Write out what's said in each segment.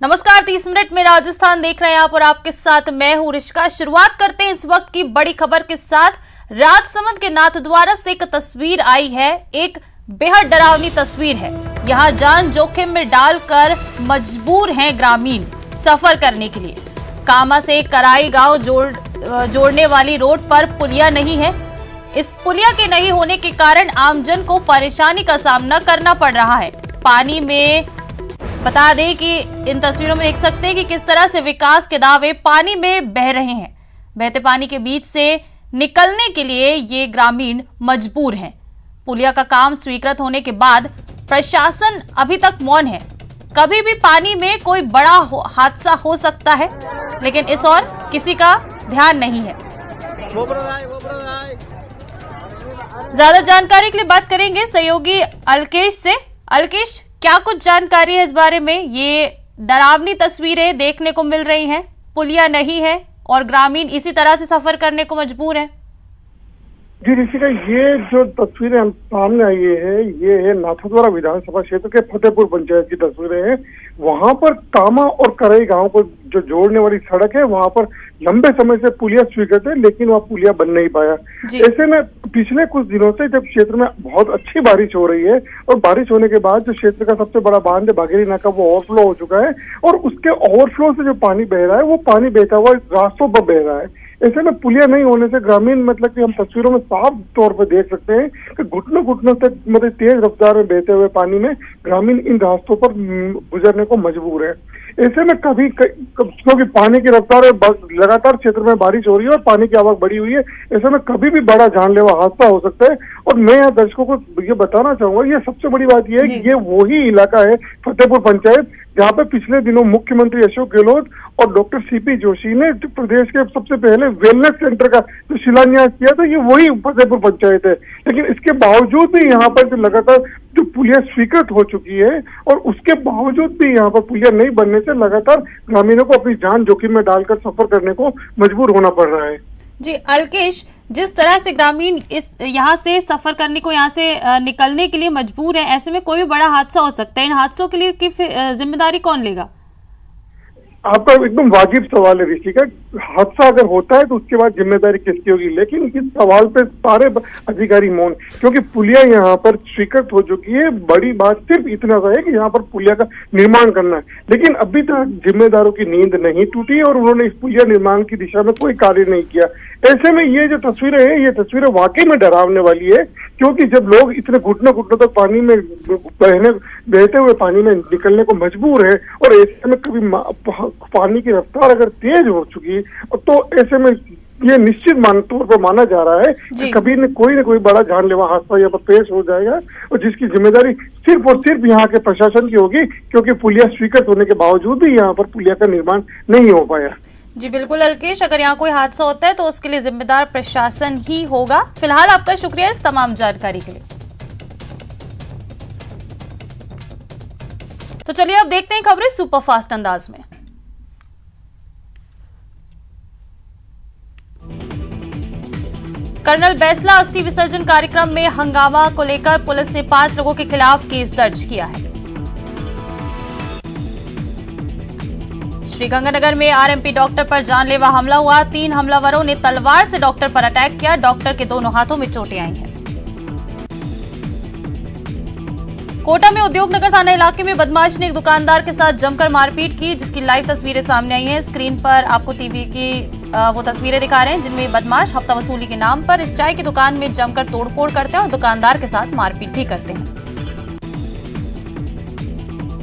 नमस्कार, 30 मिनट में राजस्थान देख रहे हैं आप और आपके साथ मैं हूं ऋषिका। शुरुआत करते हैं इस वक्त की बड़ी खबर के साथ। राजसमंद के नाथद्वारा से एक तस्वीर आई है, एक बेहद डरावनी तस्वीर है। यहां जान जोखिम में डालकर मजबूर हैं ग्रामीण सफर करने के लिए। कामा से कराई गांव जोड़ने वाली रोड पर पुलिया नहीं है। इस पुलिया के नहीं होने के कारण आमजन को परेशानी का सामना करना पड़ रहा है। पानी में बता दें कि इन तस्वीरों में देख सकते हैं कि किस तरह से विकास के दावे पानी में बह रहे हैं। बहते पानी के बीच से निकलने के लिए ये ग्रामीण मजबूर हैं। पुलिया का काम स्वीकृत होने के बाद प्रशासन अभी तक मौन है। कभी भी पानी में कोई बड़ा हादसा हो सकता है, लेकिन इस ओर किसी का ध्यान नहीं है। ज्यादा जानकारी के लिए बात करेंगे सहयोगी अलकेश से। अलकेश, क्या कुछ जानकारी है इस बारे में? ये डरावनी तस्वीरें देखने को मिल रही हैं, पुलिया नहीं है और ग्रामीण इसी तरह से सफर करने को मजबूर है। जी ऋषिका, ये जो तस्वीरें हम सामने आई है, ये है नाथद्वारा विधानसभा क्षेत्र के फतेहपुर पंचायत की तस्वीरें हैं। वहां पर कामा और करई गांव को जो जोड़ने वाली सड़क है, वहां पर लंबे समय से पुलिया स्वीकृत है, लेकिन वह पुलिया बन नहीं पाया। ऐसे में पिछले कुछ दिनों से जब क्षेत्र में बहुत अच्छी बारिश हो रही है और बारिश होने के बाद जो क्षेत्र का सबसे बड़ा बांध है बाघेरी नाका, वो ओवरफ्लो हो चुका है और उसके ओवरफ्लो से जो पानी बह रहा है वो पानी बहता हुआ रास्तों पर बह रहा है। ऐसे में पुलिया नहीं होने से ग्रामीण मतलब कि हम तस्वीरों में साफ तौर पर देख सकते हैं कि घुटनों घुटनों तक मतलब तेज रफ्तार में बहते हुए पानी में ग्रामीण इन रास्तों पर गुजरने को मजबूर है। ऐसे में क्योंकि पानी की रफ्तार लगातार क्षेत्र में बारिश हो रही है और पानी की आवक बढ़ी हुई है, ऐसे में कभी भी बड़ा जानलेवा हादसा हो सकता है। और मैं यहाँ दर्शकों को ये बताना चाहूंगा, ये सबसे बड़ी बात यह है कि ये वही इलाका है फतेहपुर पंचायत जहाँ पे पिछले दिनों मुख्यमंत्री अशोक गहलोत और डॉक्टर सीपी जोशी ने प्रदेश के सबसे पहले वेलनेस सेंटर का जो शिलान्यास किया था, ये वही फतेहपुर पंचायत है। लेकिन इसके बावजूद भी यहाँ पर जो लगातार जो पुलिया स्वीकृत हो चुकी है और उसके बावजूद भी यहाँ पर पुलिया नहीं बनने से लगातार ग्रामीणों को अपनी जान जोखिम में डालकर सफर करने को मजबूर होना पड़ रहा है। जी अलकेश, जिस तरह से ग्रामीण इस यहाँ से सफर करने को, यहाँ से निकलने के लिए मजबूर है, ऐसे में कोई भी बड़ा हादसा हो सकता है। इन हादसों के लिए की जिम्मेदारी कौन लेगा? आपका एकदम वाजिब सवाल है ऋषिका। हादसा अगर होता है तो उसके बाद जिम्मेदारी किसकी होगी, लेकिन इस सवाल पे सारे अधिकारी मौन, क्योंकि पुलिया यहाँ पर स्वीकृत हो चुकी है। बड़ी बात सिर्फ इतना सा है कि यहाँ पर पुलिया का निर्माण करना है, लेकिन अभी तक जिम्मेदारों की नींद नहीं टूटी और उन्होंने इस पुलिया निर्माण की दिशा में कोई कार्य नहीं किया। ऐसे में ये जो तस्वीरें हैं, ये तस्वीरें वाकई में डरावने वाली है, क्योंकि जब लोग इतने घुटनों घुटनों तक पानी में बहते हुए पानी में निकलने को मजबूर है और ऐसे में कभी पानी की रफ्तार अगर तेज हो चुकी तो ऐसे में ये निश्चित तौर पर माना जा रहा है कि कभी न कोई बड़ा जानलेवा हादसा यहाँ पर पेश हो जाएगा और जिसकी जिम्मेदारी सिर्फ और सिर्फ यहाँ के प्रशासन की होगी, क्योंकि पुलिया स्वीकृत होने के बावजूद भी यहाँ पर पुलिया का निर्माण नहीं हो पाया। जी बिल्कुल अलकेश, अगर यहाँ कोई हादसा होता है तो उसके लिए जिम्मेदार प्रशासन ही होगा। फिलहाल आपका शुक्रिया इस तमाम जानकारी के लिए। तो चलिए अब देखते हैं खबरें सुपरफास्ट अंदाज में। कर्नल बैसला अस्थि विसर्जन कार्यक्रम में हंगामा को लेकर पुलिस ने 5 लोगों के खिलाफ केस दर्ज किया है। श्रीगंगानगर में आरएमपी डॉक्टर पर जानलेवा हमला हुआ। 3 हमलावरों ने तलवार से डॉक्टर पर अटैक किया। डॉक्टर के दोनों हाथों में चोटें आई हैं। कोटा में उद्योग नगर थाना इलाके में बदमाश ने एक दुकानदार के साथ जमकर मारपीट की, जिसकी लाइव तस्वीरें सामने आई हैं। स्क्रीन पर आपको टीवी की वो तस्वीरें दिखा रहे हैं जिनमें बदमाश हफ्ता वसूली के नाम पर इस चाय की दुकान में जमकर तोड़फोड़ करते हैं और दुकानदार के साथ मारपीट भी करते हैं।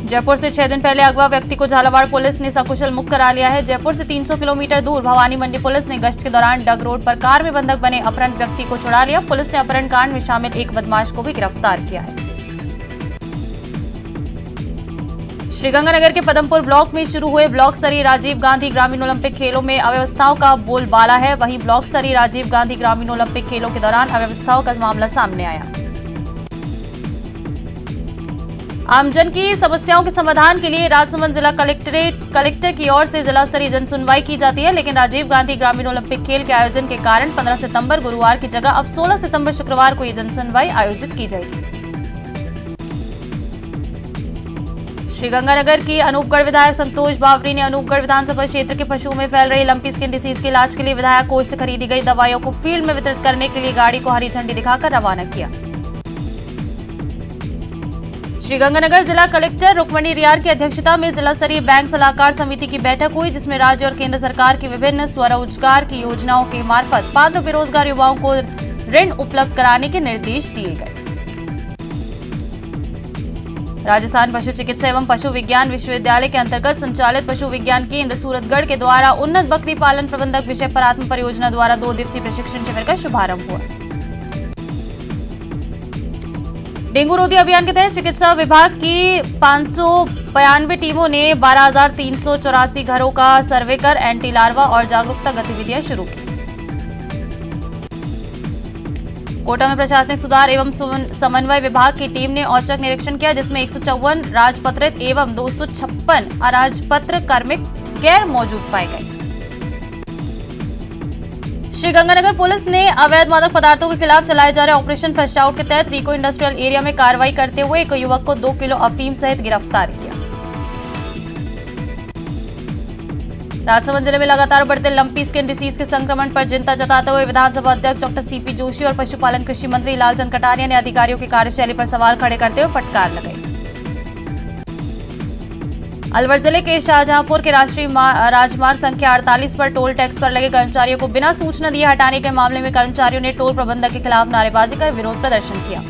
जयपुर से 6 दिन पहले अगवा व्यक्ति को झालावाड़ पुलिस ने सकुशल मुक्त करा लिया है। जयपुर से 300 किलोमीटर दूर भवानी मंडी पुलिस ने गश्त के दौरान डग रोड पर कार में बंधक बने अपहरण व्यक्ति को छुड़ा लिया। पुलिस ने अपहरण कांड में शामिल एक बदमाश को भी गिरफ्तार किया है। श्रीगंगानगर के पदमपुर ब्लॉक में शुरू हुए ब्लॉक स्तरीय राजीव गांधी ग्रामीण ओलंपिक खेलों में अव्यवस्थाओं का बोलबाला है। वहीं ब्लॉक स्तरीय राजीव गांधी ग्रामीण ओलंपिक खेलों के दौरान अव्यवस्थाओं का मामला सामने आया। आमजन की समस्याओं के समाधान के लिए राजसमंद जिला कलेक्टर की ओर से जिला स्तरीय जन सुनवाई की जाती है, लेकिन राजीव गांधी ग्रामीण ओलंपिक खेल के आयोजन के कारण 15 सितंबर गुरुवार की जगह अब 16 सितंबर शुक्रवार को ये जन सुनवाई आयोजित की जाएगी। श्रीगंगानगर की अनूपगढ़ विधायक संतोष बावरी ने अनूपगढ़ विधानसभा क्षेत्र के पशुओं में फैल रही लंपी स्किन डिसीज के इलाज के लिए विधायक कोष से खरीदी गई दवाइयों को फील्ड में वितरित करने के लिए गाड़ी को हरी झंडी दिखाकर रवाना किया। श्रीगंगानगर जिला कलेक्टर रुक्मणी रियार की अध्यक्षता में जिला स्तरीय बैंक सलाहकार समिति की बैठक हुई, जिसमें राज्य और केंद्र सरकार की विभिन्न स्वरोजगार की योजनाओं के मार्फत पात्र बेरोजगार युवाओं को ऋण उपलब्ध कराने के निर्देश दिए गए। राजस्थान पशु चिकित्सा एवं पशु विज्ञान विश्वविद्यालय के अंतर्गत संचालित पशु विज्ञान केंद्र सूरतगढ़ के द्वारा उन्नत बकरी पालन प्रबंधक विषय पर आत्म परियोजना द्वारा 2 दिवसीय प्रशिक्षण शिविर का शुभारंभ हुआ। डेंगू रोधी अभियान के तहत चिकित्सा विभाग की 592 टीमों ने 12,384 घरों का सर्वे कर एंटी लार्वा और जागरूकता गतिविधियां शुरू की। कोटा में प्रशासनिक सुधार एवं समन्वय विभाग की टीम ने औचक निरीक्षण किया, जिसमें 154 राजपत्रित एवं 256 अराजपत्र कार्मिक गैर मौजूद पाए गए। श्रीगंगानगर पुलिस ने अवैध मादक पदार्थों के खिलाफ चलाए जा रहे ऑपरेशन फ्लश आउट के तहत रिको इंडस्ट्रियल एरिया में कार्रवाई करते हुए एक युवक को 2 किलो अफीम सहित गिरफ्तार किया। राजसमंद जिले में लगातार बढ़ते लंपी स्किन डिसीज के संक्रमण पर चिंता जताते हुए विधानसभा अध्यक्ष डॉक्टर सीपी जोशी और पशुपालन कृषि मंत्री लालचंद कटारिया ने अधिकारियों की कार्यशैली पर सवाल खड़े करते हुए फटकार लगाई। अलवर जिले के शाहजहांपुर के राष्ट्रीय राजमार्ग संख्या 48 पर टोल टैक्स पर लगे कर्मचारियों को बिना सूचना दिए हटाने के मामले में कर्मचारियों ने टोल प्रबंधक के खिलाफ नारेबाजी कर विरोध प्रदर्शन किया।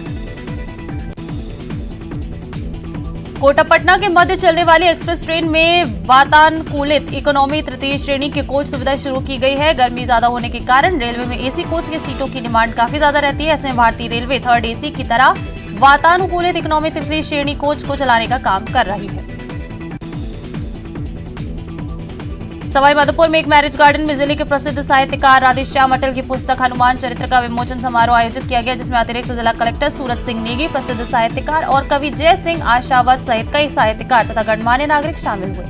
कोटा पटना के मध्य चलने वाली एक्सप्रेस ट्रेन में वातानुकूलित इकोनॉमी तृतीय श्रेणी की कोच सुविधा शुरू की गई है। गर्मी ज्यादा होने के कारण रेलवे में एसी कोच की सीटों की डिमांड काफी ज्यादा रहती है। ऐसे में भारतीय रेलवे थर्ड एसी की तरह वातानुकूलित इकोनॉमी तृतीय श्रेणी कोच को चलाने का काम कर रही है। सवाई माधोपुर में एक मैरिज गार्डन में जिले के प्रसिद्ध साहित्यकार राधेश्याम अटल की पुस्तक हनुमान चरित्र का विमोचन समारोह आयोजित किया गया, जिसमें अतिरिक्त जिला कलेक्टर सूरत सिंह नेगी, प्रसिद्ध साहित्यकार और कवि जय सिंह आशावत सहित कई साहित्यकार तथा गणमान्य नागरिक शामिल हुए।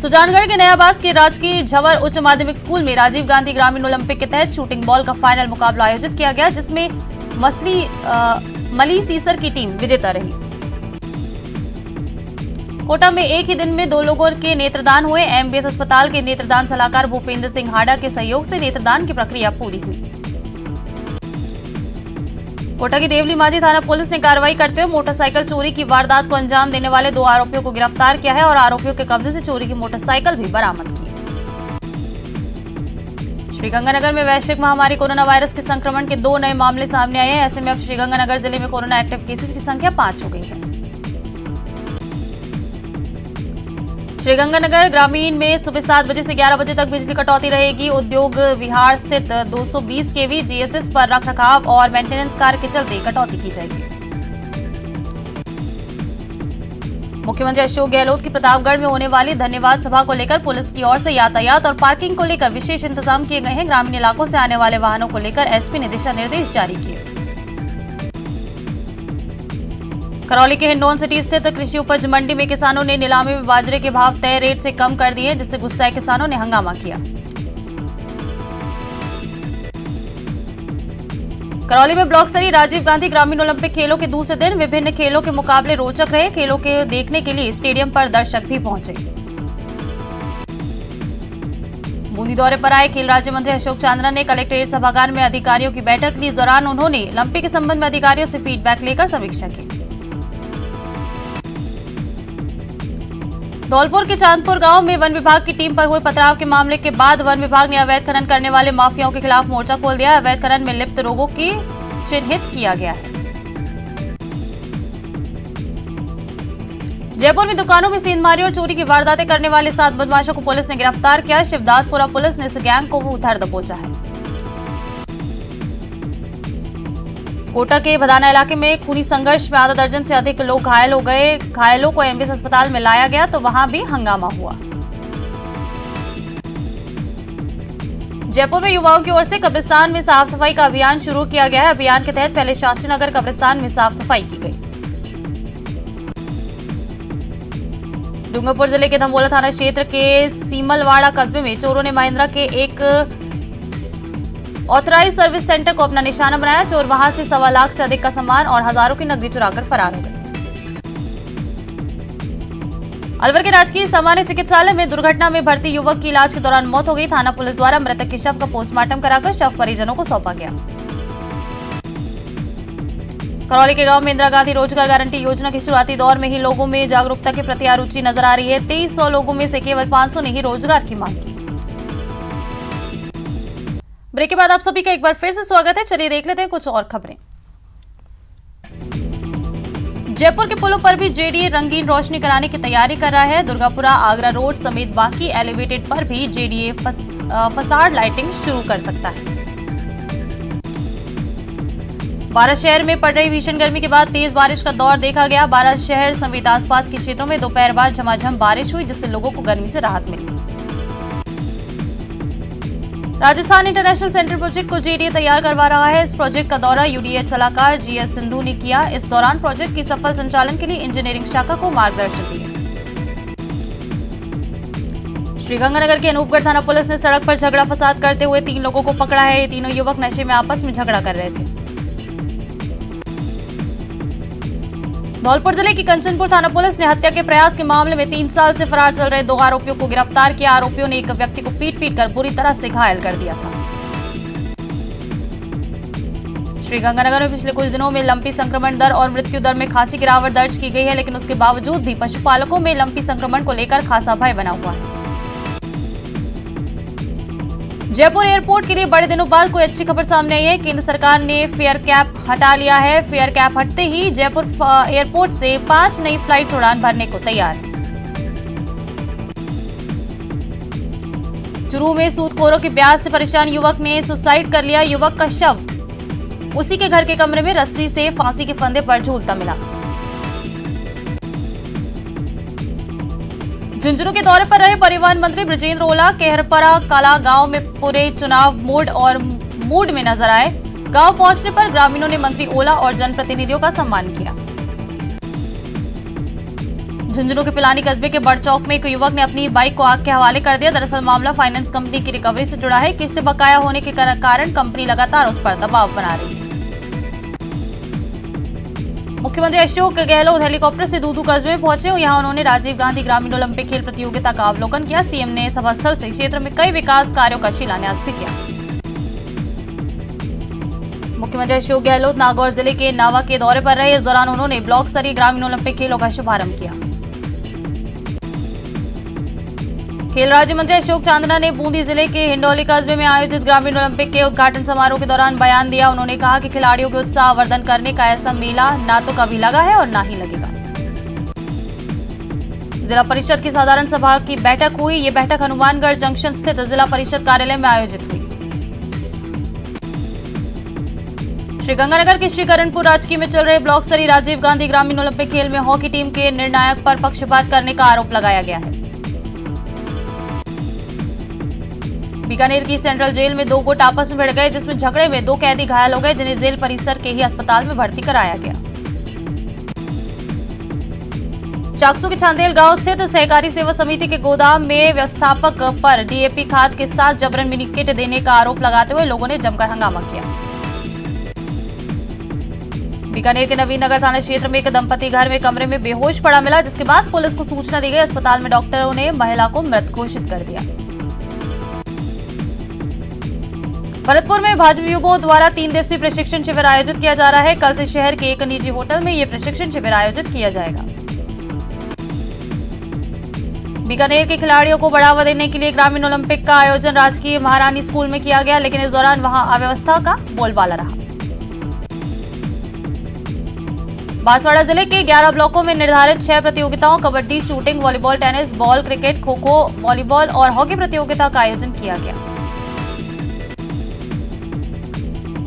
सुजानगढ़ के नयाबास के राजकीय झवर उच्च माध्यमिक स्कूल में राजीव गांधी ग्रामीण ओलंपिक के तहत शूटिंग बॉल का फाइनल मुकाबला आयोजित किया गया, जिसमें मली सीसर की टीम विजेता रही। कोटा में एक ही दिन में 2 लोगों के नेत्रदान हुए। एमबीएस अस्पताल के नेत्रदान सलाहकार भूपेंद्र सिंह हाडा के सहयोग से नेत्रदान की प्रक्रिया पूरी हुई। कोटा की देवली माझी थाना पुलिस ने कार्रवाई करते हुए मोटरसाइकिल चोरी की वारदात को अंजाम देने वाले 2 आरोपियों को गिरफ्तार किया है और आरोपियों के कब्जे से चोरी की मोटरसाइकिल भी बरामद की। श्रीगंगानगर में वैश्विक महामारी कोरोना वायरस के संक्रमण के 2 नए मामले सामने आए हैं। ऐसे में अब श्रीगंगानगर जिले में कोरोना एक्टिव केसेस की संख्या 5 हो गई है। श्रीगंगानगर ग्रामीण में सुबह 7 बजे से 11 बजे तक बिजली कटौती रहेगी। उद्योग विहार स्थित 220 केवी जीएसएस पर रखरखाव और मेंटेनेंस कार्य के चलते कटौती की जाएगी। मुख्यमंत्री अशोक गहलोत की प्रतापगढ़ में होने वाली धन्यवाद सभा को लेकर पुलिस की ओर से यातायात और पार्किंग को लेकर विशेष इंतजाम किए गए हैं। ग्रामीण इलाकों से आने वाले वाहनों को लेकर एसपी ने दिशा निर्देश जारी किए। करौली के हिंडौन सिटी स्थित कृषि उपज मंडी में किसानों ने नीलामी में बाजरे के भाव तय रेट से कम कर दिए, जिससे गुस्साए किसानों ने हंगामा किया। करौली में ब्लॉक स्तरीय राजीव गांधी ग्रामीण ओलंपिक खेलों के दूसरे दिन विभिन्न खेलों के मुकाबले रोचक रहे। खेलों के देखने के लिए स्टेडियम पर दर्शक भी पहुंचे। बूंदी दौरे पर आए खेल राज्य मंत्री अशोक चांदना ने कलेक्ट्रेट सभागार में अधिकारियों की बैठक ली। इस दौरान उन्होंने ओलंपिक के संबंध में अधिकारियों से फीडबैक लेकर समीक्षा की। धौलपुर के चांदपुर गांव में वन विभाग की टीम पर हुए पथराव के मामले के बाद वन विभाग ने अवैध खनन करने वाले माफियाओं के खिलाफ मोर्चा खोल दिया। अवैध खनन में लिप्त लोगों की चिन्हित किया गया है। जयपुर में दुकानों में सींधमारी और चोरी की वारदातें करने वाले 7 बदमाशों को पुलिस ने गिरफ्तार किया। शिवदासपुरा पुलिस ने इस गैंग को उधर दबोचा है। कोटा के भदाना इलाके में खूनी संघर्ष में आधा दर्जन से अधिक लोग घायल हो गए। घायलों को एमबीएस अस्पताल में लाया गया तो वहां भी हंगामा हुआ। जयपुर में युवाओं की ओर से कब्रिस्तान में साफ सफाई का अभियान शुरू किया गया है। अभियान के तहत पहले शास्त्री नगर कब्रिस्तान में साफ सफाई की गई। डूंगरपुर जिले के धमोला थाना क्षेत्र के सीमलवाड़ा कस्बे में चोरों ने महिंद्रा के एक ऑथराइज सर्विस सेंटर को अपना निशाना बनाया। चोर वहां से 1.25 लाख से अधिक का सामान और हजारों की नकदी चुराकर फरार हो गए। अलवर के राजकीय सामान्य चिकित्सालय में दुर्घटना में भर्ती युवक की इलाज के दौरान मौत हो गई। थाना पुलिस द्वारा मृतक के शव का पोस्टमार्टम कराकर शव परिजनों को सौंपा गया। करौली के गांव में इंदिरा गांधी रोजगार गारंटी योजना के शुरुआती दौर में ही लोगों में जागरूकता के प्रति रुचि नजर आ रही है। 2300 लोगों में से केवल 500 ने ही रोजगार की मांग की। ब्रेक के बाद आप सभी का एक बार फिर से स्वागत है। चलिए देख लेते हैं कुछ और खबरें। जयपुर के पुलों पर भी जेडीए रंगीन रोशनी कराने की तैयारी कर रहा है। दुर्गापुरा आगरा रोड समेत बाकी एलिवेटेड पर भी जेडीए फसाड लाइटिंग शुरू कर सकता है। बारां शहर में पड़ रही भीषण गर्मी के बाद तेज बारिश का दौर देखा गया। बारां शहर समेत आसपास के क्षेत्रों में दोपहर बाद झमाझम बारिश हुई, जिससे लोगों को गर्मी से राहत मिली। राजस्थान इंटरनेशनल सेंटर प्रोजेक्ट को जेडीए तैयार करवा रहा है। इस प्रोजेक्ट का दौरा यूडीएच सलाहकार जीएस सिंधु ने किया। इस दौरान प्रोजेक्ट की सफल संचालन के लिए इंजीनियरिंग शाखा को मार्गदर्शन दिया। श्रीगंगानगर के अनूपगढ़ थाना पुलिस ने सड़क पर झगड़ा फसाद करते हुए 3 लोगों को पकड़ा है। ये तीनों युवक नशे में आपस में झगड़ा कर रहे थे। धौलपुर जिले की कंचनपुर थाना पुलिस ने हत्या के प्रयास के मामले में 3 साल से फरार चल रहे 2 आरोपियों को गिरफ्तार किया। आरोपियों ने एक व्यक्ति को पीट कर बुरी तरह से घायल कर दिया था। श्रीगंगानगर में पिछले कुछ दिनों में लंपी संक्रमण दर और मृत्यु दर में खासी गिरावट दर्ज की गई है, लेकिन उसके बावजूद भी पशुपालकों में लंपी संक्रमण को लेकर खासा भय बना हुआ है। जयपुर एयरपोर्ट के लिए बड़े दिनों बाद कोई अच्छी खबर सामने आई है। केंद्र सरकार ने फेयर कैप हटा लिया है। फेयर कैप हटते ही जयपुर एयरपोर्ट से 5 नई फ्लाइट उड़ान भरने को तैयार है। चुरू में सूदखोरों के ब्याज से परेशान युवक ने सुसाइड कर लिया। युवक का शव उसी के घर के कमरे में रस्सी से फांसी के फंदे पर झूलता मिला। झुंझुनू के दौरे पर रहे परिवहन मंत्री बृजेंद्र ओला केहरपरा कला गांव में पूरे चुनाव मूड में नजर आए। गांव पहुंचने पर ग्रामीणों ने मंत्री ओला और जनप्रतिनिधियों का सम्मान किया। झुंझुनू के पिलानी कस्बे के बड़ चौक में एक युवक ने अपनी बाइक को आग के हवाले कर दिया। दरअसल मामला फाइनेंस कंपनी की रिकवरी से जुड़ा है। किस्तें बकाया होने के कारण कंपनी लगातार उस पर दबाव बना रही है। मुख्यमंत्री अशोक गहलोत हेलीकॉप्टर से दूदू कस्बे में पहुंचे। यहां उन्होंने राजीव गांधी ग्रामीण ओलंपिक खेल प्रतियोगिता का अवलोकन किया। सीएम ने सभास्थल से क्षेत्र में कई विकास कार्यों का शिलान्यास भी किया। मुख्यमंत्री अशोक गहलोत नागौर जिले के नावा के दौरे पर रहे। इस दौरान उन्होंने ब्लॉक स्तरीय ग्रामीण ओलंपिक खेलों का शुभारंभ किया। खेल राज्य मंत्री अशोक चांदना ने बूंदी जिले के हिंडौली कस्बे में आयोजित ग्रामीण ओलंपिक के उद्घाटन समारोह के दौरान बयान दिया। उन्होंने कहा कि खिलाड़ियों के उत्साह वर्धन करने का ऐसा मेला ना तो कभी लगा है और ना ही लगेगा। जिला परिषद की साधारण सभा की बैठक हुई। ये बैठक हनुमानगढ़ जंक्शन स्थित जिला परिषद कार्यालय में आयोजित हुई। श्रीगंगानगर के श्रीकरणपुर राजकीय में चल रहे ब्लॉक स्तरीय राजीव गांधी ग्रामीण ओलंपिक खेल में हॉकी टीम के निर्णायक पर पक्षपात करने का आरोप लगाया गया है। बीकानेर की सेंट्रल जेल में 2 गुट आपस में भिड़ गए, जिसमें झगड़े में 2 कैदी घायल हो गए, जिन्हें जेल परिसर के ही अस्पताल में भर्ती कराया गया। चाकसू के चांदेल गांव स्थित सहकारी सेवा समिति के गोदाम में व्यवस्थापक पर डीएपी खाद के साथ जबरन मिनी किट देने का आरोप लगाते हुए लोगों ने जमकर हंगामा किया। बीकानेर के नवीन नगर थाना क्षेत्र में एक दंपति घर में कमरे में बेहोश पड़ा मिला, जिसके बाद पुलिस को सूचना दी गई। अस्पताल में डॉक्टरों ने महिला को मृत घोषित कर दिया। भरतपुर में भाजपा युवाओं द्वारा 3 दिवसीय प्रशिक्षण शिविर आयोजित किया जा रहा है। कल से शहर के एक निजी होटल में यह प्रशिक्षण शिविर आयोजित किया जाएगा। बीकानेर के खिलाड़ियों को बढ़ावा देने के लिए ग्रामीण ओलंपिक का आयोजन राजकीय महारानी स्कूल में किया गया, लेकिन इस दौरान वहां अव्यवस्था का बोलबाला रहा। बांसवाड़ा जिले के 11 ब्लॉकों में निर्धारित 6 प्रतियोगिताओं kabaddi, shooting, volleyball, tennis, ball cricket, kho kho, volleyball और हॉकी प्रतियोगिता का आयोजन किया गया।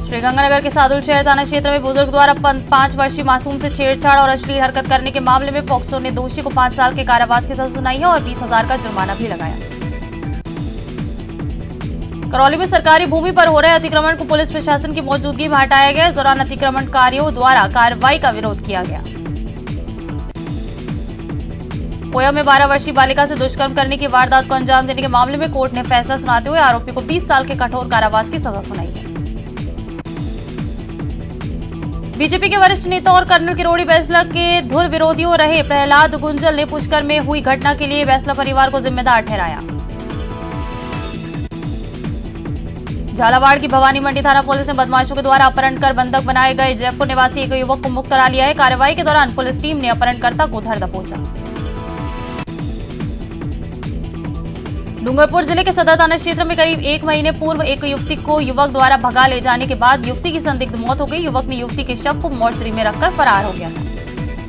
श्रीगंगानगर के सादुल शहर थाना क्षेत्र में बुजुर्ग द्वारा 5 वर्षीय मासूम से छेड़छाड़ और अश्लील हरकत करने के मामले में पॉक्सो ने दोषी को 5 साल के कारावास की सजा सुनाई है और 20,000 का जुर्माना भी लगाया। करौली में सरकारी भूमि पर हो रहे अतिक्रमण को पुलिस प्रशासन की मौजूदगी में हटाया गया। इस दौरान अतिक्रमणकारियों द्वारा कार्रवाई का विरोध किया गया। पोया में 12 वर्षीय बालिका से दुष्कर्म करने की वारदात को अंजाम देने के मामले में कोर्ट ने फैसला सुनाते हुए आरोपी को 20 साल के कठोर कारावास की सजा सुनाई है। बीजेपी के वरिष्ठ नेता और कर्नल किरोड़ी बैसला के धुर विरोधियों रहे प्रहलाद गुंजल ने पुष्कर में हुई घटना के लिए बैसला परिवार को जिम्मेदार ठहराया। झालावाड़ की भवानी मंडी थाना पुलिस ने बदमाशों के द्वारा अपहरण कर बंधक बनाए गए जयपुर निवासी एक युवक को मुक्त करा लिया है। कार्रवाई के दौरान पुलिस टीम ने अपहरणकर्ता को धर दबोचा। डूंगरपुर जिले के सदर थाना क्षेत्र में करीब 1 महीने पूर्व एक युवती को युवक द्वारा भगा ले जाने के बाद युवती की संदिग्ध मौत हो गई। युवक ने युवती के शव को मोर्चरी में रखकर फरार हो गया था।